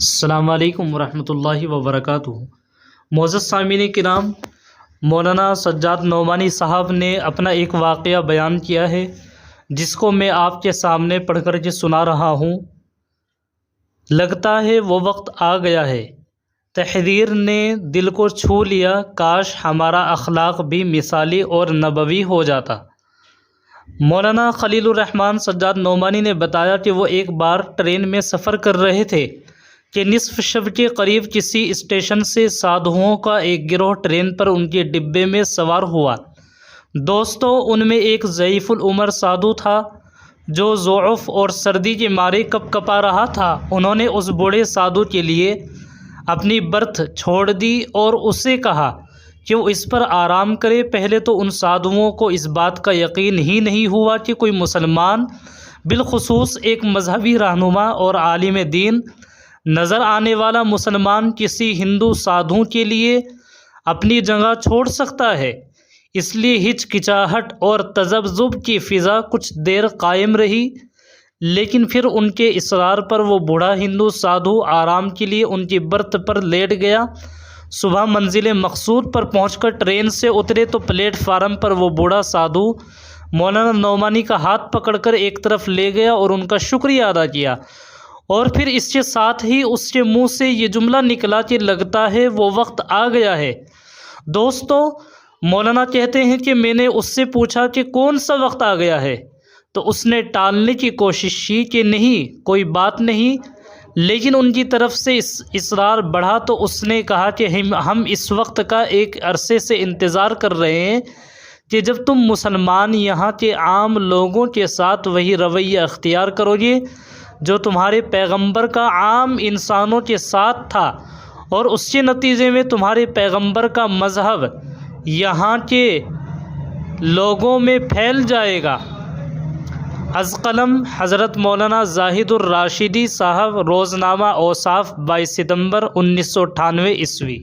السلام علیکم ورحمۃ اللہ وبرکاتہ۔ معزز سامعین کرام، مولانا سجاد نعمانی صاحب نے اپنا ایک واقعہ بیان کیا ہے جس کو میں آپ کے سامنے پڑھ کر کے سنا رہا ہوں۔ لگتا ہے وہ وقت آ گیا ہے، تحریر نے دل کو چھو لیا، کاش ہمارا اخلاق بھی مثالی اور نبوی ہو جاتا۔ مولانا خلیل الرحمن سجاد نعمانی نے بتایا کہ وہ ایک بار ٹرین میں سفر کر رہے تھے کہ نصف شب کے قریب کسی اسٹیشن سے سادھوؤں کا ایک گروہ ٹرین پر ان کے ڈبے میں سوار ہوا۔ دوستو، ان میں ایک ضعیف العمر سادھو تھا جو ضعف اور سردی کے مارے کپ کپا رہا تھا۔ انہوں نے اس بوڑھے سادھو کے لیے اپنی برتھ چھوڑ دی اور اسے کہا کہ وہ اس پر آرام کرے۔ پہلے تو ان سادھوؤں کو اس بات کا یقین ہی نہیں ہوا کہ کوئی مسلمان، بالخصوص ایک مذہبی رہنما اور عالم دین نظر آنے والا مسلمان، کسی ہندو سادھو کے لیے اپنی جگہ چھوڑ سکتا ہے۔ اس لیے ہچکچاہٹ اور تذبذب کی فضا کچھ دیر قائم رہی، لیکن پھر ان کے اصرار پر وہ بوڑھا ہندو سادھو آرام کے لیے ان کی برت پر لیٹ گیا۔ صبح منزل مقصود پر پہنچ کر ٹرین سے اترے تو پلیٹ فارم پر وہ بوڑھا سادھو مولانا نعمانی کا ہاتھ پکڑ کر ایک طرف لے گیا اور ان کا شکریہ ادا کیا، اور پھر اس کے ساتھ ہی اس کے منہ سے یہ جملہ نکلا کہ لگتا ہے وہ وقت آ گیا ہے۔ دوستو، مولانا کہتے ہیں کہ میں نے اس سے پوچھا کہ کون سا وقت آ گیا ہے، تو اس نے ٹالنے کی کوشش کی کہ نہیں، کوئی بات نہیں، لیکن ان کی طرف سے اصرار بڑھا تو اس نے کہا کہ ہم اس وقت کا ایک عرصے سے انتظار کر رہے ہیں کہ جب تم مسلمان یہاں کے عام لوگوں کے ساتھ وہی رویہ اختیار کرو گے جو تمہارے پیغمبر کا عام انسانوں کے ساتھ تھا، اور اس کے نتیجے میں تمہارے پیغمبر کا مذہب یہاں کے لوگوں میں پھیل جائے گا۔ از قلم حضرت مولانا زاہد الراشدی صاحب، روزنامہ اوصاف، 22 ستمبر 1998 عیسوی۔